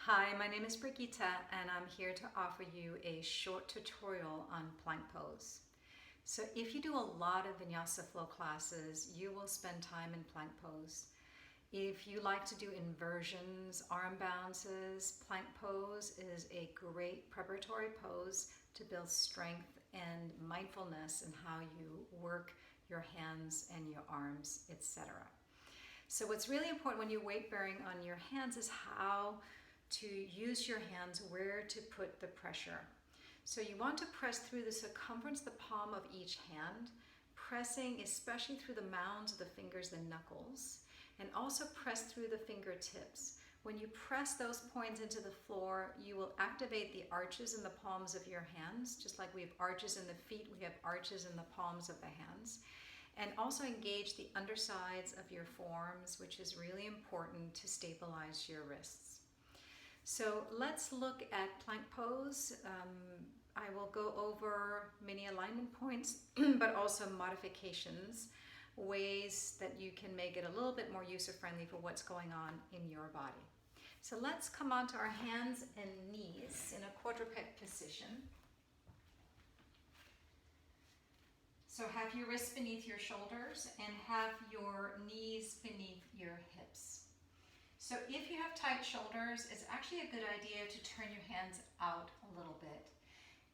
Hi, my name is Brigitte and I'm here to offer you a short tutorial on plank pose. So if you do a lot of vinyasa flow classes, you will spend time in plank pose. If you like to do inversions, arm bounces, plank pose is a great preparatory pose to build strength and mindfulness in how you work your hands and your arms, etc. So what's really important when you're weight bearing on your hands is how to use your hands, where to put the pressure. So you want to press through the circumference, the palm of each hand, pressing especially through the mounds of the fingers, the knuckles, and also press through the fingertips. When you press those points into the floor, you will activate the arches in the palms of your hands. Just like we have arches in the feet, we have arches in the palms of the hands. And also engage the undersides of your forearms, which is really important to stabilize your wrists. So let's look at plank pose. I will go over many alignment points, but also modifications, ways that you can make it a little bit more user-friendly for what's going on in your body. So let's come onto our hands and knees in a quadruped position. So have your wrists beneath your shoulders and have your knees beneath your hips. So if you have tight shoulders, it's actually a good idea to turn your hands out a little bit.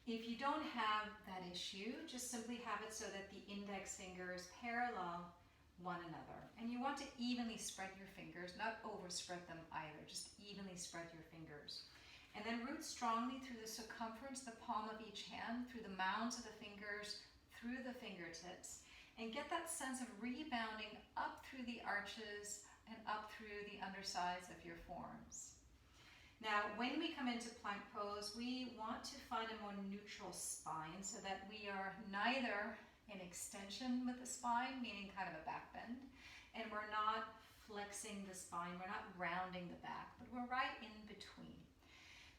If you don't have that issue, just simply have it so that the index fingers parallel one another. And you want to evenly spread your fingers, not overspread them either, just evenly spread your fingers. And then root strongly through the circumference, the palm of each hand, through the mounds of the fingers, through the fingertips, and get that sense of rebounding up through the arches and up through the undersides of your forearms. Now, when we come into plank pose, we want to find a more neutral spine so that we are neither in extension with the spine, meaning kind of a back bend, and we're not flexing the spine, we're not rounding the back, but we're right in between.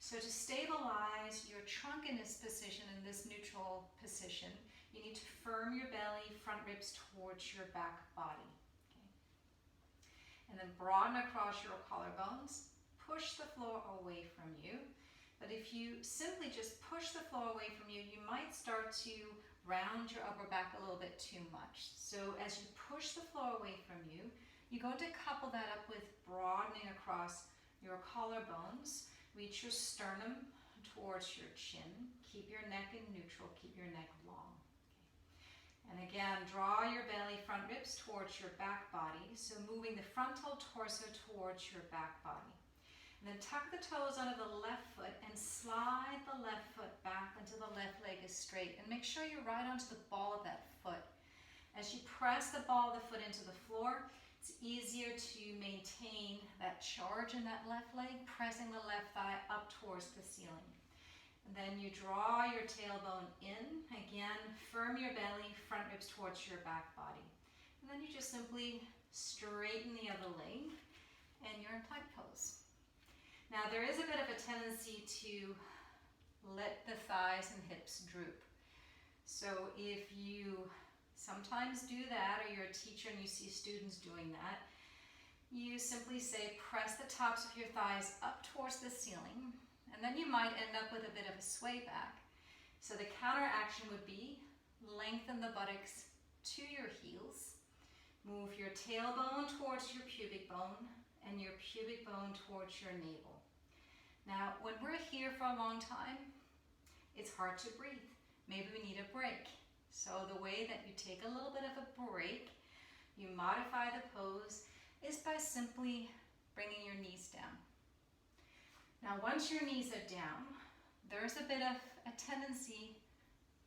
So to stabilize your trunk in this position, in this neutral position, you need to firm your belly, front ribs towards your back body. And then broaden across your collarbones, push the floor away from you. But if you simply just push the floor away from you, you might start to round your upper back a little bit too much. So as you push the floor away from you, you're going to couple that up with broadening across your collarbones. Reach your sternum towards your chin. Keep your neck in neutral, keep your neck long. And again, draw your belly, front ribs towards your back body. So moving the frontal torso towards your back body. And then tuck the toes under the left foot and slide the left foot back until the left leg is straight. And make sure you're right onto the ball of that foot. As you press the ball of the foot into the floor, it's easier to maintain that charge in that left leg, pressing the left thigh up towards the ceiling. And then you draw your tailbone in. Again, firm your belly, front ribs towards your back body. And then you just simply straighten the other leg and you're in plank pose. Now there is a bit of a tendency to let the thighs and hips droop. So if you sometimes do that, or you're a teacher and you see students doing that, you simply say press the tops of your thighs up towards the ceiling. And then you might end up with a bit of a sway back. So the counter action would be lengthen the buttocks to your heels. Move your tailbone towards your pubic bone and your pubic bone towards your navel. Now, when we're here for a long time, it's hard to breathe. Maybe we need a break. So the way that you take a little bit of a break, you modify the pose, is by simply bringing your knees down. Now, once your knees are down, there's a bit of a tendency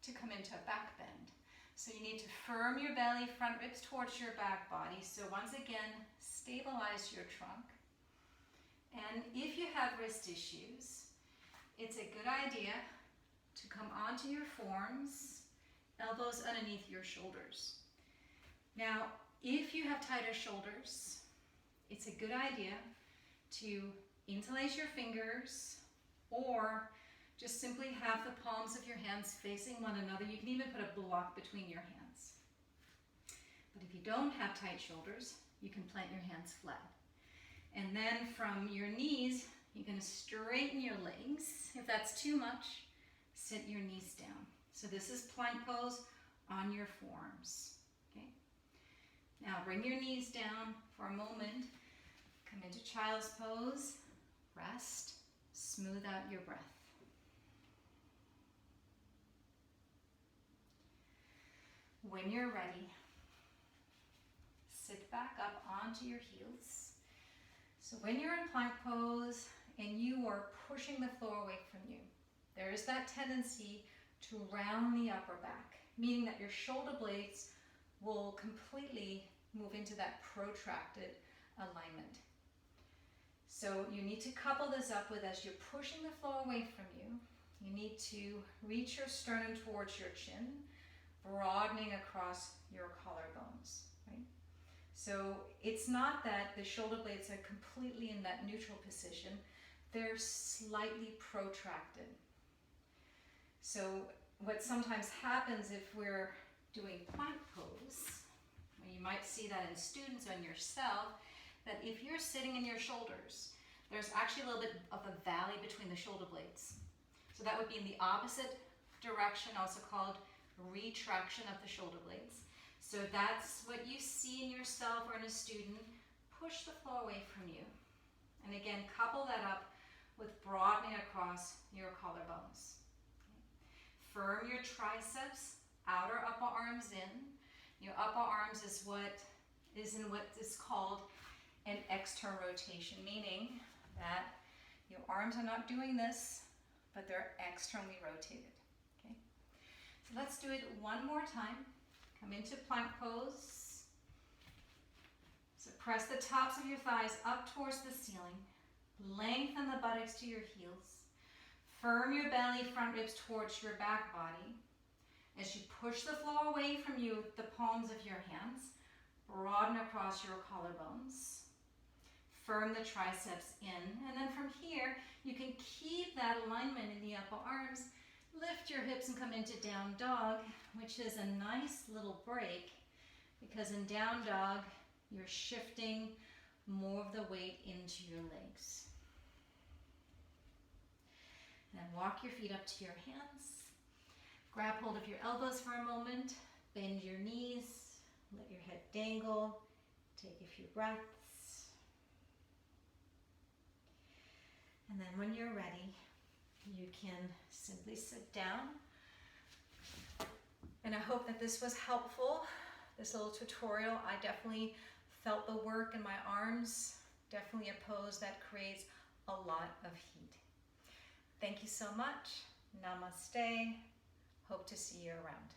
to come into a back bend. So you need to firm your belly, front ribs towards your back body. So once again, stabilize your trunk. And if you have wrist issues, it's a good idea to come onto your forearms, elbows underneath your shoulders. Now, if you have tighter shoulders, it's a good idea to interlace your fingers, or just simply have the palms of your hands facing one another. You can even put a block between your hands. But if you don't have tight shoulders, you can plant your hands flat. And then from your knees, You're going to straighten your legs. If that's too much, sit your knees down. So this is plank pose on your forearms. Okay. Now bring your knees down for a moment. Come into child's pose. Rest. Smooth out your breath. When you're ready, sit back up onto your heels. So when you're in plank pose and you are pushing the floor away from you, there is that tendency to round the upper back, meaning that your shoulder blades will completely move into that protracted alignment. So you need to couple this up with, as you're pushing the floor away from you, you need to reach your sternum towards your chin, broadening across your collarbones, right? So it's not that the shoulder blades are completely in that neutral position, they're slightly protracted. So what sometimes happens if we're doing plank pose, you might see that in students or in yourself, that if you're sitting in your shoulders, there's actually a little bit of a valley between the shoulder blades. So that would be in the opposite direction, also called retraction of the shoulder blades. So that's what you see in yourself or in a student. Push the floor away from you. And again, couple that up with broadening across your collarbones. Okay. Firm your triceps, outer upper arms in. Your upper arms is what is called an external rotation, meaning that your arms are not doing this, but they're externally rotated. Okay? So let's do it one more time. Come into plank pose. So press the tops of your thighs up towards the ceiling. Lengthen the buttocks to your heels. Firm your belly, front ribs towards your back body. As you push the floor away from you with the palms of your hands, broaden across your collarbones. Firm the triceps in, and then from here, you can keep that alignment in the upper arms. Lift your hips and come into down dog, which is a nice little break, because in down dog, you're shifting more of the weight into your legs. And then walk your feet up to your hands. Grab hold of your elbows for a moment. Bend your knees. Let your head dangle. Take a few breaths. And then when you're ready, you can simply sit down. And I hope that this was helpful, this little tutorial. I definitely felt the work in my arms, definitely a pose that creates a lot of heat. Thank you so much. Namaste. Hope to see you around.